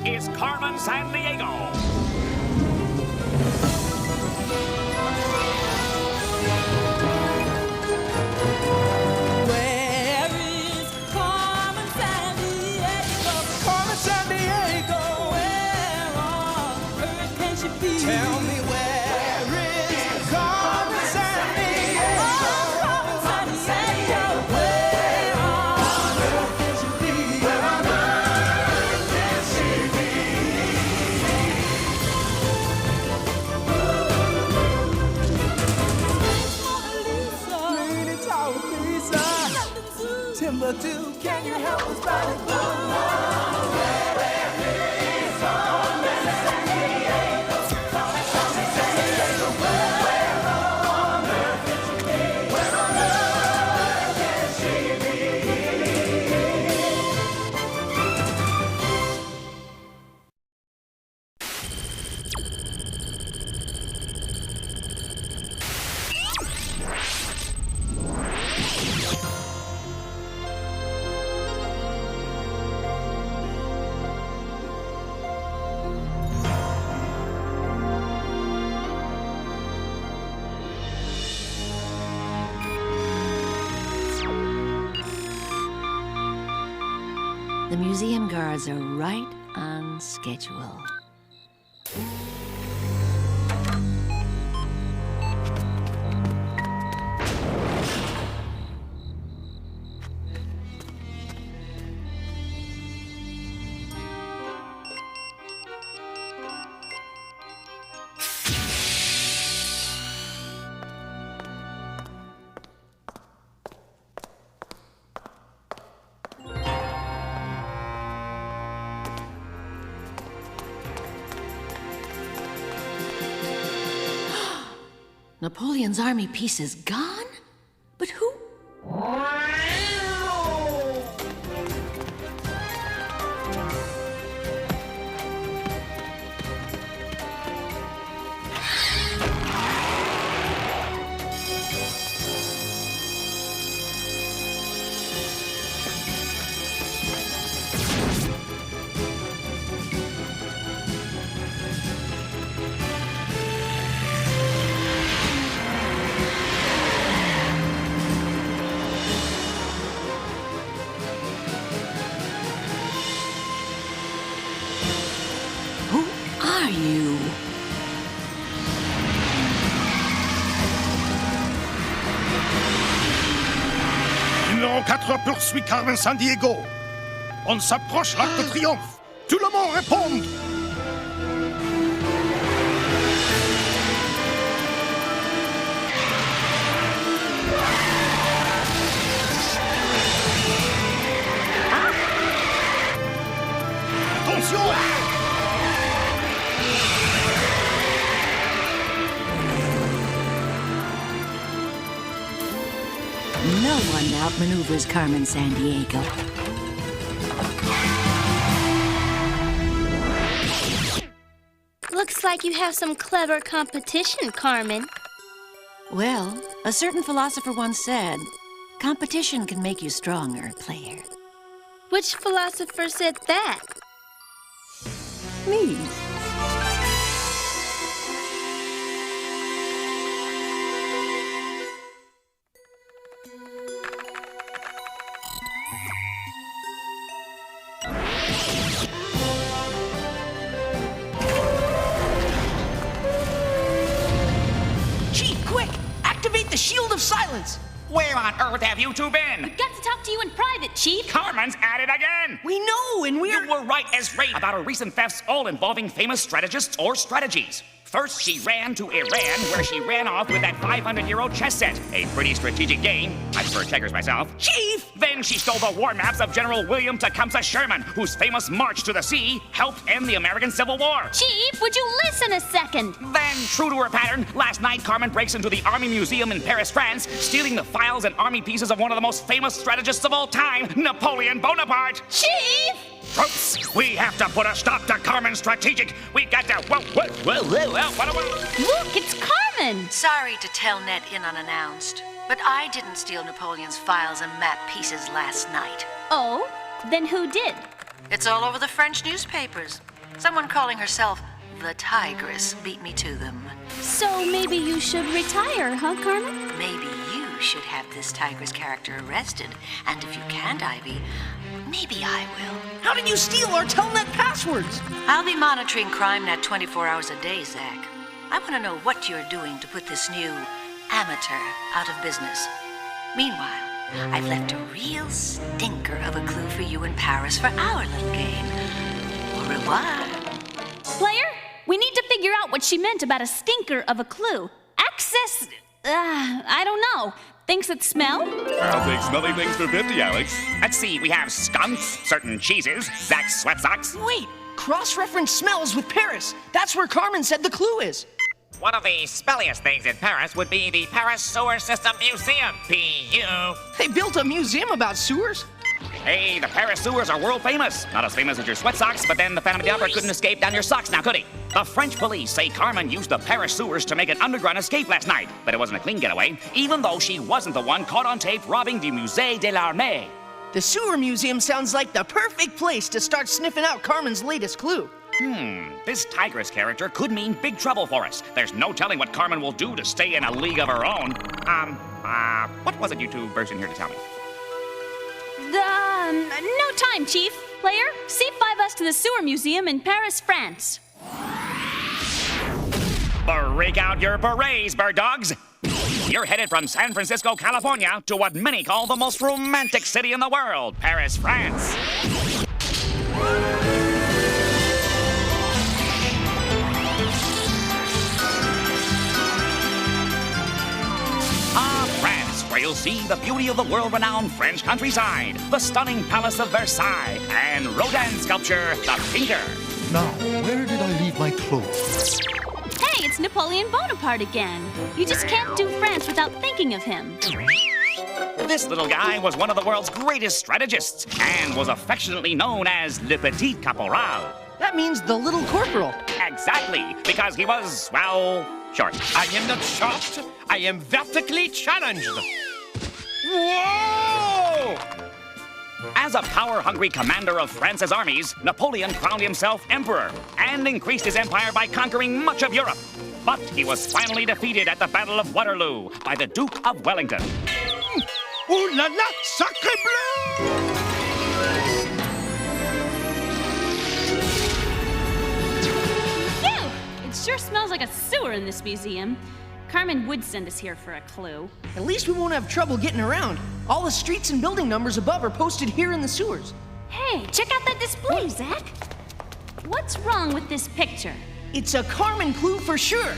is Carmen Sandiego. Where is Carmen Sandiego? Carmen Sandiego. Where on earth can she be? Tell me where is Carmen Sandiego? Carmen Sandiego. Where on earth can she be? Where on earth can she be? Lady Tower Pizza. Timbuktu, can you help us find a clue? The museum guards are right on schedule. Napoleon's army piece is gone? But who? Who are you? Numéro 4 poursuit Carmen Sandiego. On s'approche l'Arc de Triomphe. Tout le monde répond. Attention! No one outmaneuvers Carmen Sandiego. Looks like you have some clever competition, Carmen. Well, a certain philosopher once said, competition can make you stronger, player. Which philosopher said that? Me. Chief, quick! Activate the Shield of Silence! Where on earth have you two been? Got to talk to you in private, Chief. Carmen's at it again! We know, and we're... You were right as rain about her recent thefts, all involving famous strategists or strategies. First, she ran to Iran, where she ran off with that 500-year-old chess set. A pretty strategic game. I prefer checkers myself. Chief! Then she stole the war maps of General William Tecumseh Sherman, whose famous march to the sea helped end the American Civil War. Chief, would you listen a second? Then, true to her pattern, last night Carmen breaks into the Army Museum in Paris, France, stealing the files and army pieces of one of the most famous strategists of all time, Napoleon Bonaparte. Chief! Troops, we have to put a stop to Carmen's strategic. We got to... Whoa. Look, it's Carmen! Sorry to tell Ned in unannounced, but I didn't steal Napoleon's files and map pieces last night. Oh, then who did? It's all over the French newspapers. Someone calling herself the Tigress beat me to them. So maybe you should retire, huh, Carmen? Maybe you should have this Tigress character arrested. And if you can't, Ivy, maybe I will. How did you steal our Telnet passwords? I'll be monitoring CrimeNet 24 hours a day, Zach. I want to know what you're doing to put this new amateur out of business. Meanwhile, I've left a real stinker of a clue for you in Paris for our little game. Au revoir. Player, we need to figure out what she meant about a stinker of a clue. Access... I don't know. Things that smell? I'll take smelly things for 50, Alex. Let's see, we have skunks, certain cheeses, Zach's sweat socks. Wait, cross-reference smells with Paris. That's where Carmen said the clue is. One of the smelliest things in Paris would be the Paris Sewer System Museum, PU. They built a museum about sewers? Hey, the Paris sewers are world famous. Not as famous as your sweat socks, but then the Phantom of the Opera couldn't escape down your socks now, could he? The French police say Carmen used the Paris sewers to make an underground escape last night, but it wasn't a clean getaway, even though she wasn't the one caught on tape robbing the Musée de l'Armée. The sewer museum sounds like the perfect place to start sniffing out Carmen's latest clue. This Tigress character could mean big trouble for us. There's no telling what Carmen will do to stay in a league of her own. What was it you two burst in here to tell me? No time, Chief. Player, C5 us to the sewer museum in Paris, France. Break out your berets, bird dogs. You're headed from San Francisco, California, to what many call the most romantic city in the world, Paris, France. France, where you'll see the beauty of the world-renowned French countryside, the stunning Palace of Versailles, and Rodin's sculpture, The Tinker. Now, where did I leave my clothes? Hey, it's Napoleon Bonaparte again. You just can't do France without thinking of him. This little guy was one of the world's greatest strategists and was affectionately known as Le Petit Caporal. That means the little corporal. Exactly, because he was, well, short. I am not short. I am vertically challenged. Whoa! As a power-hungry commander of France's armies, Napoleon crowned himself emperor and increased his empire by conquering much of Europe. But he was finally defeated at the Battle of Waterloo by the Duke of Wellington. Ooh la la, sacre bleu! Phew! It sure smells like a sewer in this museum. Carmen would send us here for a clue. At least we won't have trouble getting around. All the streets and building numbers above are posted here in the sewers. Hey, check out that display, Zach. What's wrong with this picture? It's a Carmen clue for sure.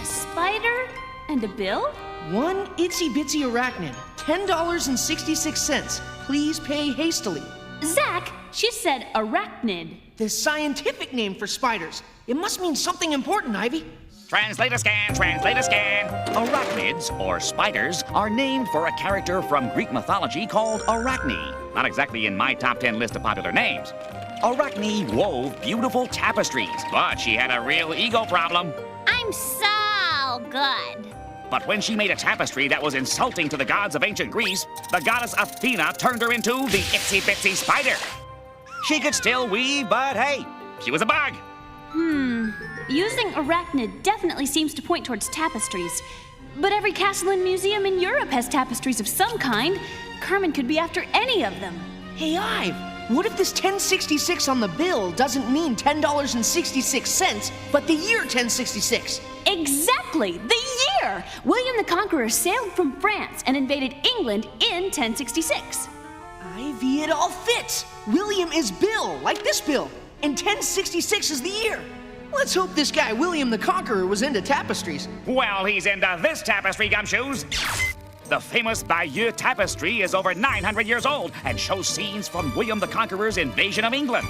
A spider and a bill? One itsy-bitsy arachnid, $10.66. Please pay hastily. Zach, she said arachnid. The scientific name for spiders. It must mean something important, Ivy. Translator scan, translator scan. Arachnids, or spiders, are named for a character from Greek mythology called Arachne. Not exactly in my top 10 list of popular names. Arachne wove beautiful tapestries, but she had a real ego problem. I'm so good. But when she made a tapestry that was insulting to the gods of ancient Greece, the goddess Athena turned her into the itsy-bitsy spider. She could still weave, but hey, she was a bug. Using arachnid definitely seems to point towards tapestries. But every castle and museum in Europe has tapestries of some kind. Carmen could be after any of them. Hey, Ive, what if this 1066 on the bill doesn't mean $10.66, but the year 1066? Exactly, the year! William the Conqueror sailed from France and invaded England in 1066. Ivy, it all fits. William is Bill, like this bill, and 1066 is the year. Let's hope this guy, William the Conqueror, was into tapestries. Well, he's into this tapestry, gumshoes. The famous Bayeux tapestry is over 900 years old and shows scenes from William the Conqueror's invasion of England.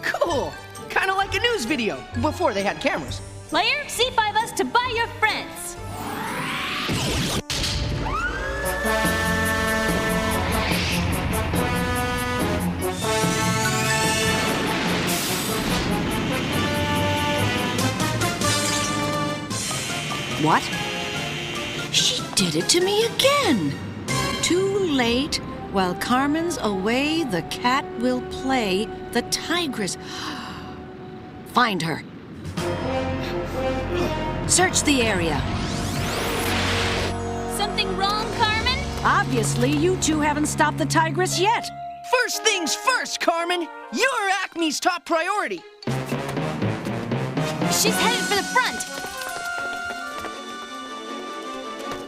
Cool. Kind of like a news video, before they had cameras. Player, C5 us to buy your friends. What? She did it to me again. Too late. While Carmen's away, the cat will play the tigress. find her. Search the area. Something wrong, Carmen? Obviously, you two haven't stopped the tigress yet. First things first, Carmen. You're Acme's top priority. She's headed for the front.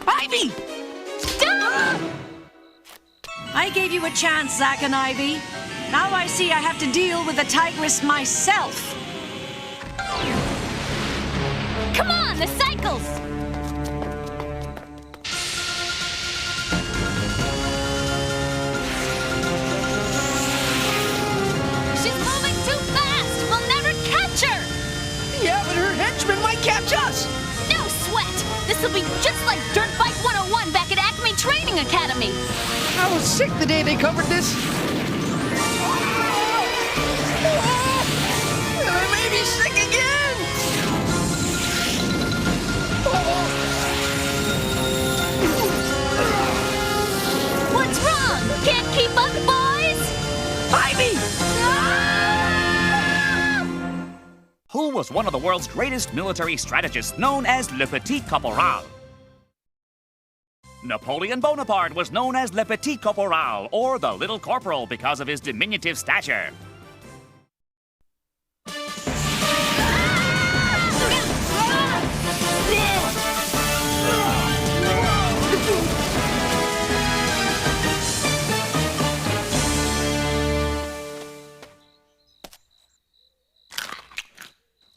Ivy! Stop! I gave you a chance, Zack and Ivy. Now I see I have to deal with the tigress myself. Come on, the cycles! She's moving too fast! We'll never catch her! Yeah, but her henchmen might catch us. No sweat! This'll be just like Dirt Bike 101 back at Acme Training Academy! I was sick the day they covered this. I may be sick again. What's wrong? Can't keep up, boys? Ivy! Who was one of the world's greatest military strategists, known as Le Petit Caporal? Napoleon Bonaparte was known as Le Petit Caporal, or the Little Corporal, because of his diminutive stature.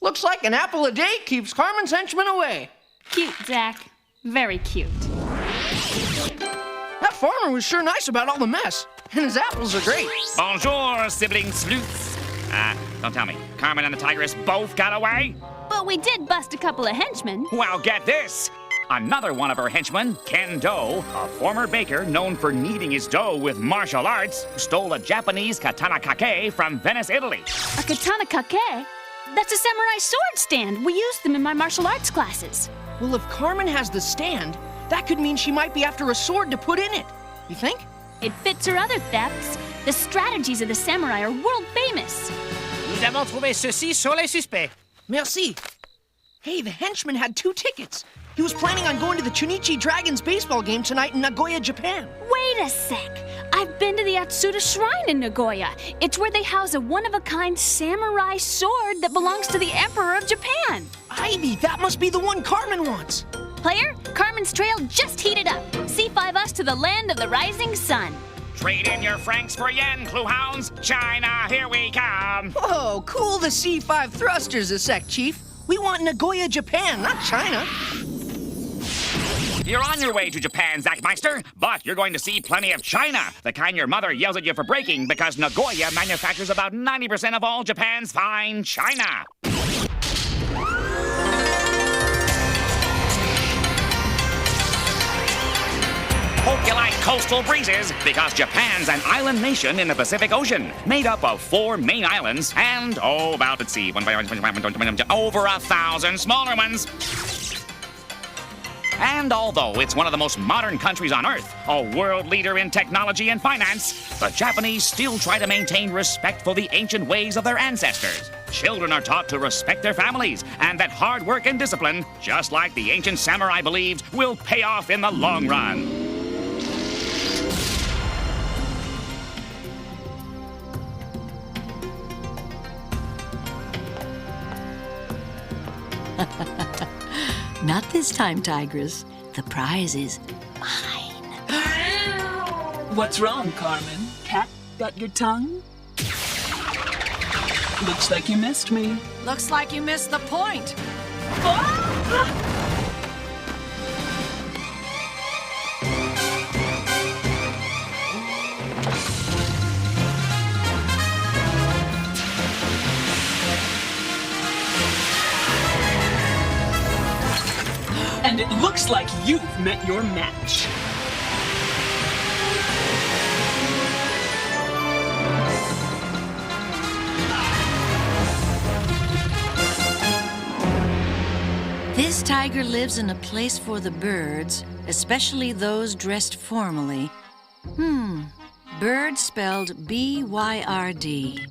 Looks like an apple a day keeps Carmen's henchmen away. Cute, Zack. Very cute. That farmer was sure nice about all the mess. And his apples are great. Bonjour, sibling sleuths. Don't tell me. Carmen and the Tigress both got away? But we did bust a couple of henchmen. Well, get this. Another one of her henchmen, Ken Do, a former baker known for kneading his dough with martial arts, stole a Japanese katana kake from Venice, Italy. A katana kake? That's a samurai sword stand. We used them in my martial arts classes. Well, if Carmen has the stand, that could mean she might be after a sword to put in it. You think? It fits her other thefts. The strategies of the samurai are world famous. Nous avons trouvé ceci sur les suspects. Merci. Hey, the henchman had 2 tickets. He was planning on going to the Chunichi Dragons baseball game tonight in Nagoya, Japan. Wait a sec. I've been to the Atsuta Shrine in Nagoya. It's where they house a one-of-a-kind samurai sword that belongs to the Emperor of Japan. Ivy, that must be the one Carmen wants. Player, Carmen's trail just heated up. C5 us to the land of the rising sun. Trade in your francs for yen, clue hounds. China, here we come. Whoa, cool the C5 thrusters a sec, Chief. We want Nagoya, Japan, not China. You're on your way to Japan, Zackmeister, but you're going to see plenty of China, the kind your mother yells at you for breaking because Nagoya manufactures about 90% of all Japan's fine china. Hope you like coastal breezes, because Japan's an island nation in the Pacific Ocean, made up of 4 main islands and, about, let's see, over 1,000 smaller ones. And although it's one of the most modern countries on Earth, a world leader in technology and finance, the Japanese still try to maintain respect for the ancient ways of their ancestors. Children are taught to respect their families, and that hard work and discipline, just like the ancient samurai believed, will pay off in the long run. Not this time, Tigress. The prize is mine. What's wrong, Carmen? Cat got your tongue? Looks like you missed me. Looks like you missed the point. And it looks like you've met your match. This tiger lives in a place for the birds, especially those dressed formally. Bird spelled B-Y-R-D.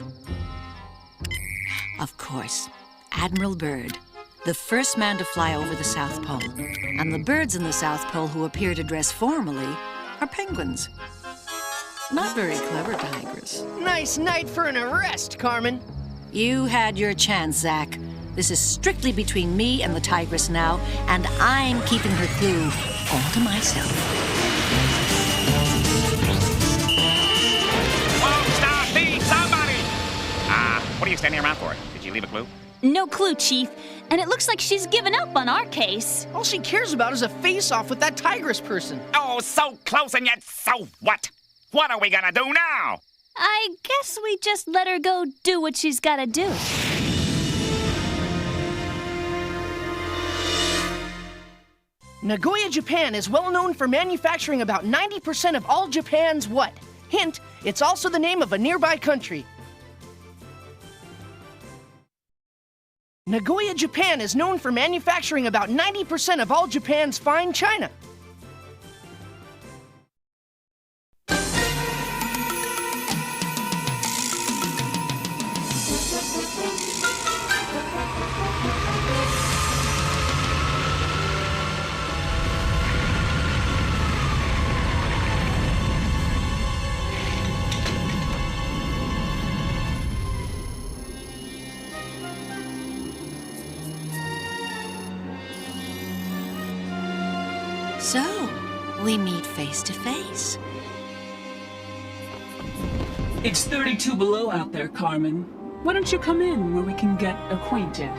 Of course, Admiral Byrd, the first man to fly over the South Pole. And the birds in the South Pole who appear to dress formally are penguins. Not very clever, Tigress. Nice night for an arrest, Carmen. You had your chance, Zach. This is strictly between me and the Tigress now, and I'm keeping her clue all to myself. Whoa, stop, thief, somebody! What are you standing around for? Did you leave a clue? No clue, Chief. And it looks like she's given up on our case. All she cares about is a face-off with that Tigress person. Oh, so close and yet so what? What are we gonna do now? I guess we just let her go do what she's gotta do. Nagoya, Japan is well known for manufacturing about 90% of all Japan's what? Hint, it's also the name of a nearby country. Nagoya, Japan is known for manufacturing about 90% of all Japan's fine china. So, we meet face to face. It's 32 below out there, Carmen. Why don't you come in where we can get acquainted?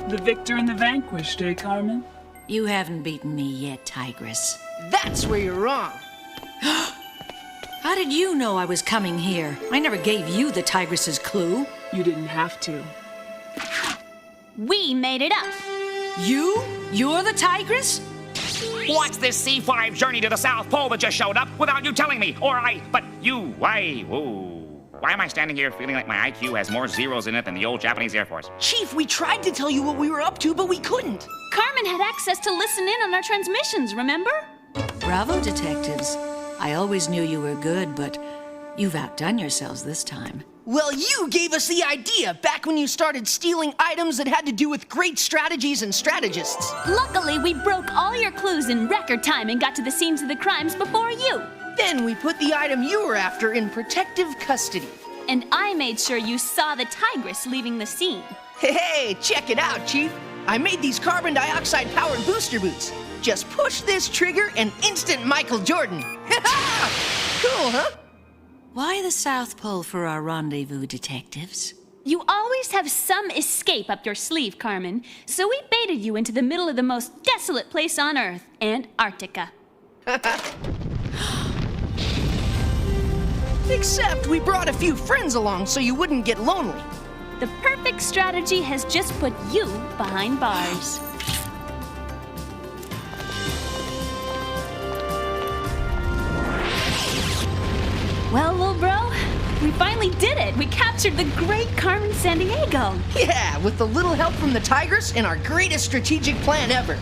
The victor and the vanquished, eh, Carmen? You haven't beaten me yet, Tigress. That's where you're wrong. How did you know I was coming here? I never gave you the Tigress's clue. You didn't have to. We made it up. You? You're the Tigress? What's this C5 journey to the South Pole that just showed up without you telling me? Why am I standing here feeling like my IQ has more zeros in it than the old Japanese Air Force? Chief, we tried to tell you what we were up to, but we couldn't. Carmen had access to listen in on our transmissions, remember? Bravo, detectives. I always knew you were good, but you've outdone yourselves this time. Well, you gave us the idea back when you started stealing items that had to do with great strategies and strategists. Luckily, we broke all your clues in record time and got to the scenes of the crimes before you. Then we put the item you were after in protective custody. And I made sure you saw the Tigress leaving the scene. Hey, check it out, Chief. I made these carbon dioxide-powered booster boots. Just push this trigger and instant Michael Jordan. Cool, huh? Why the South Pole for our rendezvous, detectives? You always have some escape up your sleeve, Carmen, so we baited you into the middle of the most desolate place on Earth, Antarctica. Except we brought a few friends along so you wouldn't get lonely. The perfect strategy has just put you behind bars. Well, little bro, we finally did it. We captured the great Carmen Sandiego. Yeah, with a little help from the Tigress and our greatest strategic plan ever.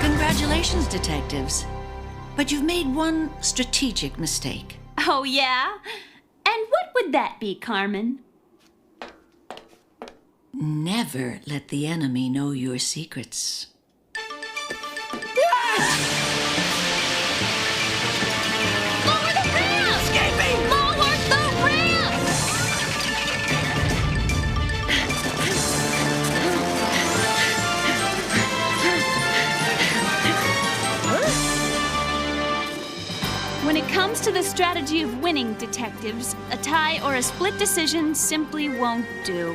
Congratulations, detectives. But you've made one strategic mistake. Oh, yeah? And what would that be, Carmen? Never let the enemy know your secrets. Lower the ramp! Escaping! Lower the ramp! When it comes to the strategy of winning, detectives, a tie or a split decision simply won't do.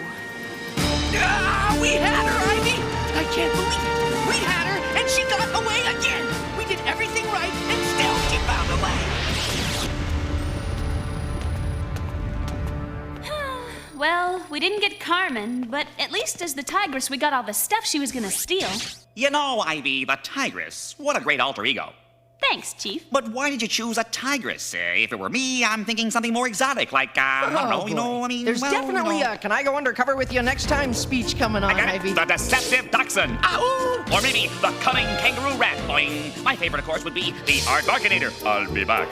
We had her, Ivy! I can't believe it! We had her, and she got away again! We did everything right, and still she found a way! Well, we didn't get Carmen, but at least as the Tigress, we got all the stuff she was gonna steal. You know, Ivy, the Tigress, what a great alter ego. Thanks, Chief. But why did you choose a tigress? If it were me, I'm thinking something more exotic, like, I don't know, you know, I mean, There's well, definitely you know. a "Can I go undercover with you next time" speech coming on, I got Ivy. it. The deceptive dachshund. Ow! Or maybe the cunning kangaroo rat. Boing. My favorite, of course, would be the Argarkinator. I'll be back.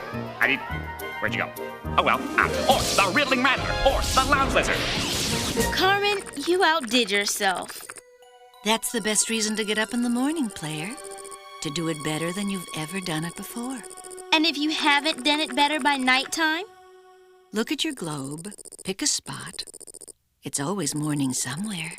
Where'd you go? Oh, well. Or the riddling rattler. Or the lounge lizard. Carmen, you outdid yourself. That's the best reason to get up in the morning, player. To do it better than you've ever done it before. And if you haven't done it better by nighttime? Look at your globe, pick a spot. It's always morning somewhere.